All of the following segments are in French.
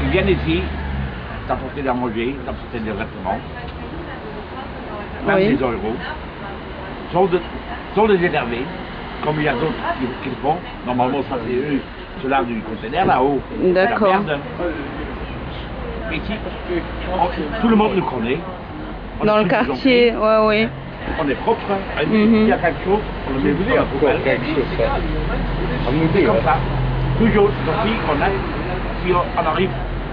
Ils viennent ici, t'apporter à manger, t'apporter des vêtements, même des euros, sont des énervés, comme il y a d'autres qui le font. Normalement, ça c'est eux, ceux-là du conteneur là-haut. D'accord. Mais ici, tout le monde nous connaît. Dans le quartier, ouais. On est propre, hein. Il y a quelque chose, on le met dans la poubelle. C'est comme ça. Toujours, si on arrive,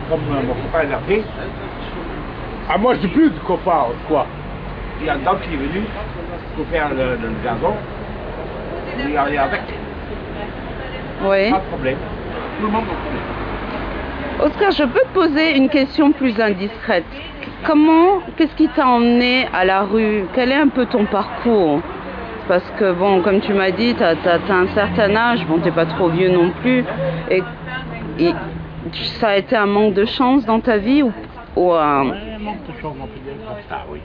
comme mon copain l'a fait. Ah, moi j'ai plus de copains, quoi. Il y a un dame qui est venu pour faire le gazon. Il est allé avec. Oui. Pas de problème. Tout le monde le connaît. Oscar, je peux te poser une question plus indiscrète. Qu'est-ce qui t'a emmené à la rue? Quel est un peu ton parcours? Parce que bon, comme tu m'as dit, t'as un certain âge, bon, t'es pas trop vieux non plus, et ça a été un manque de chance dans ta vie ou un... Ouais, un manque de chance, on peut dire comme ça, oui.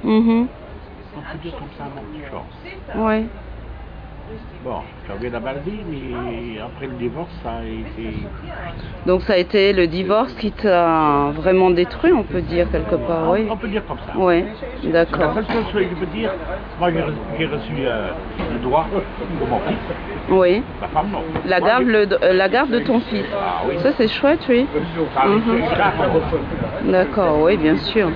On peut dire comme ça, un manque de chance. Oui. Bon, j'avais la maladie, mais après le divorce, ça a été... Donc ça a été le divorce qui t'a vraiment détruit, on peut dire, quelque part, oui. On peut dire comme ça. Oui, d'accord. La seule chose que je peux dire, moi j'ai reçu le droit pour mon fils. Oui. Ma femme, non. La garde de ton fils. Ah oui. Ça c'est chouette, oui. Ça, c'est clair. D'accord, oui, bien sûr.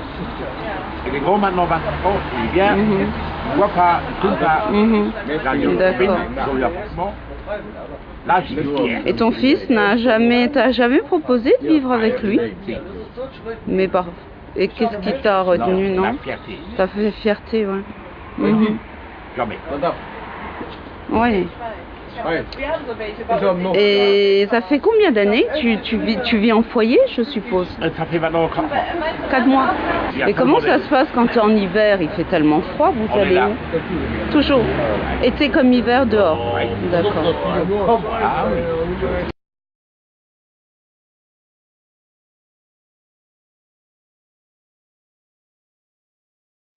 Et les gros maintenant 25 ans, il vient, il ne voit pas, tout ça. Là, il y a une copine, ils ont eu l'appartement. Là, je suis fier. Et ton fils t'as jamais proposé de vivre avec lui? Mais et qu'est-ce qui t'a retenu, non? La fierté. T'as fait fierté, ouais. Jamais. Oui. Et ça fait combien d'années que tu vis en foyer, je suppose? Ça fait maintenant 4 mois. 4 mois. Et comment ça se passe quand tu es en hiver? Il fait tellement froid, vous allez où? Toujours. Été comme hiver dehors. D'accord. Ah oui.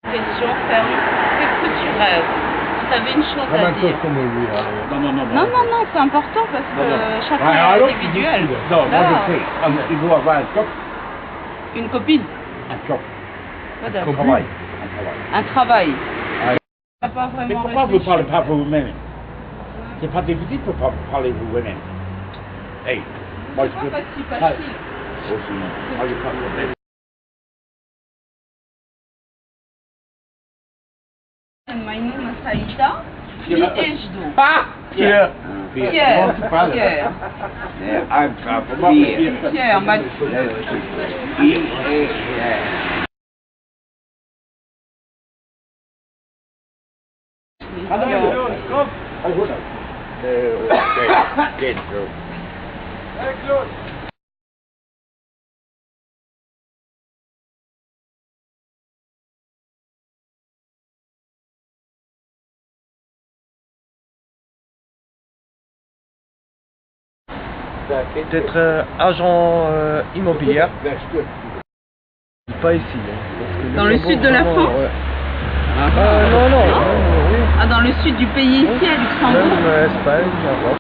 Question ferme. Qu'est-ce que tu rêves? Si tu avais une chose à dire. Non, c'est important parce que chacun est individuel. Non, moi je sais. Il faut avoir un job. Une copine? Un job. Un travail. Un travail. Mais pourquoi vous ne parlez pas vous-même? C'est pas difficile pour parler vous-même. Hey, moi je peux... C'est pas facile. Aussi, moi je parle vous-même. My name is Saïda. Qui es-je donc? Pierre. Pierre. Pierre, ma... D'être agent immobilier. Pas ici. Dans le sud de la France? Non. Oui. Ah, dans le sud du pays, ici, à Luxembourg? Même Espagne, Europe.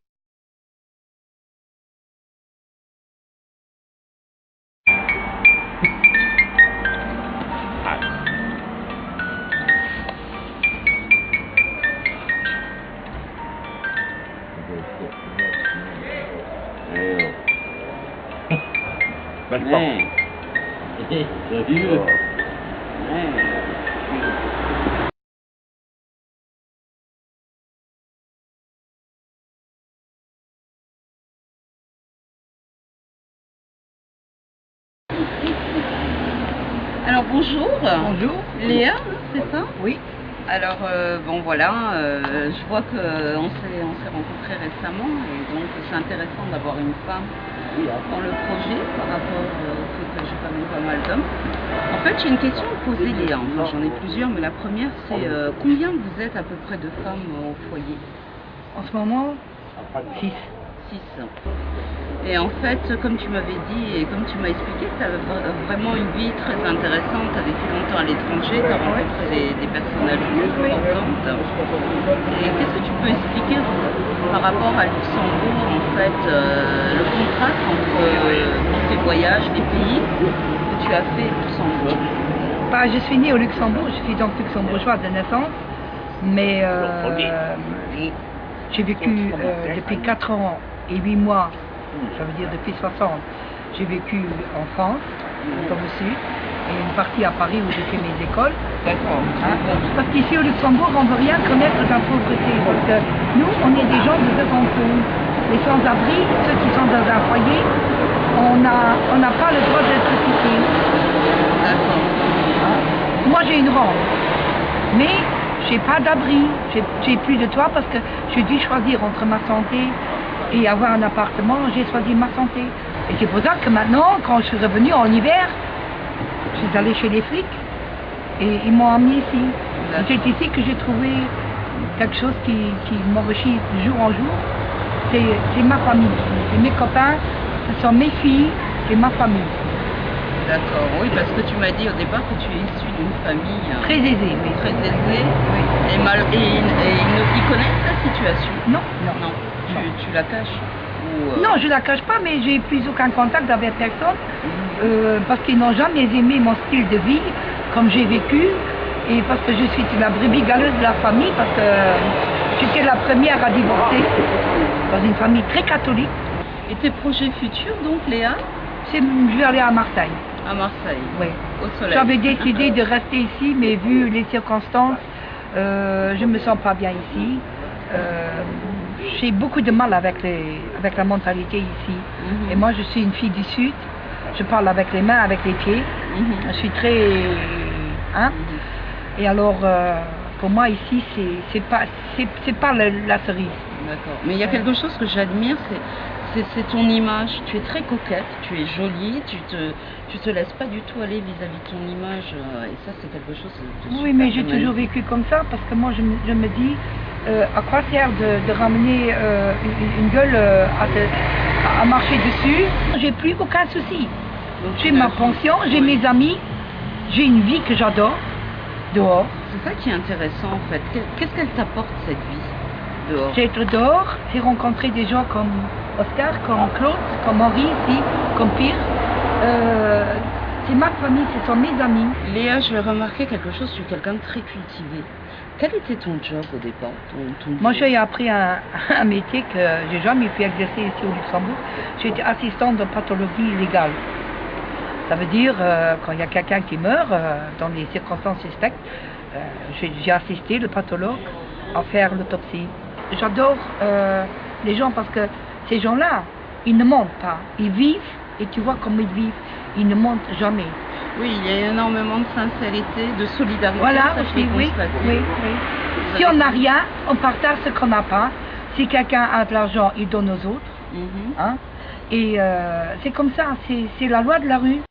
Alors bonjour. Bonjour. Léa, c'est ça? Oui. Alors bon voilà, je vois qu'on s'est rencontrés récemment et donc c'est intéressant d'avoir une femme dans le projet par rapport au fait que j'ai quand même pas mal d'hommes. En fait j'ai une question à poser Léa, enfin j'en ai plusieurs mais la première c'est combien vous êtes à peu près de femmes au foyer? En ce moment, 6. justice. Et en fait, comme tu m'avais dit et comme tu m'as expliqué, tu as vraiment une vie très intéressante, tu as vécu longtemps à l'étranger, tu as rencontré des personnalités importantes. Et qu'est-ce que tu peux expliquer par rapport à Luxembourg, en fait, le contraste entre tes voyages, les pays que tu as fait au Luxembourg? Bah, je suis née au Luxembourg, je suis donc luxembourgeoise de naissance, mais j'ai vécu depuis 4 ans et 8 mois, ça veut dire depuis 60, j'ai vécu en France, dans le sud, et une partie à Paris où j'ai fait mes écoles. D'accord. Parce qu'ici au Luxembourg, on ne veut rien connaître de la pauvreté, parce que nous, on est des gens de seconde zone. Les sans-abri, ceux qui sont dans un foyer, on n'a pas le droit d'être cité. D'accord. Moi, j'ai une rente, mais j'ai pas d'abri, j'ai plus de toit parce que j'ai dû choisir entre ma santé et avoir un appartement. J'ai choisi ma santé. Et c'est pour ça que maintenant, quand je suis revenue en hiver, je suis allée chez les flics et ils m'ont amenée ici. C'est ici que j'ai trouvé quelque chose qui m'enrichit de jour en jour. C'est ma famille, c'est mes copains, ce sont mes filles, c'est ma famille. D'accord, oui, parce que tu m'as dit au départ que tu es issue d'une famille Très aisée, oui. très aisée. Oui. Ils connaissent la situation? Non, Non. Tu la caches ou, Non, je la cache pas, mais j'ai plus aucun contact avec personne parce qu'ils n'ont jamais aimé mon style de vie comme j'ai vécu et parce que je suis la brebis galeuse de la famille parce que j'étais la première à divorcer dans une famille très catholique. Et tes projets futurs donc, Léa? Je vais aller à Marseille. À Marseille? Oui. Au soleil? J'avais décidé de rester ici, mais vu les circonstances, je me sens pas bien ici. J'ai beaucoup de mal avec la mentalité ici. Et moi, je suis une fille du Sud. Je parle avec les mains, avec les pieds. Je suis très... Hein? Et alors, pour moi, ici, c'est pas la cerise. D'accord. Mais il y a quelque chose que j'admire, c'est ton image. Tu es très coquette, tu es jolie, tu te laisses pas du tout aller vis-à-vis de ton image. Et ça, c'est quelque chose de Oui, super mais j'ai magnifique. toujours vécu comme ça parce que moi, je me dis, à quoi sert de ramener une gueule à marcher dessus? J'ai plus aucun souci. J'ai ma pension, j'ai mes amis, j'ai une vie que j'adore dehors. C'est ça qui est intéressant en fait. Qu'est-ce qu'elle t'apporte cette vie dehors? J'ai été dehors, j'ai rencontré des gens comme Oscar, comme Claude, comme Henri ici, comme Pierre. C'est ma famille, ce sont mes amis. Léa, je vais remarquer quelque chose, tu es quelqu'un de très cultivé. Quel était ton job au départ? Moi, j'ai appris un métier que j'ai jamais pu exercer ici au Luxembourg. J'ai été assistante de pathologie légale. Ça veut dire, quand il y a quelqu'un qui meurt dans des circonstances suspectes, j'ai assisté le pathologue à faire l'autopsie. J'adore les gens parce que ces gens-là, ils ne mentent pas. Ils vivent et tu vois comment ils vivent. Ils ne mentent jamais. Oui, il y a énormément de sincérité, de solidarité. Voilà, ça, je l'ai oui, constaté. oui. Si on n'a rien, on partage ce qu'on n'a pas. Si quelqu'un a de l'argent, il donne aux autres. Hein? Et c'est comme ça, c'est la loi de la rue.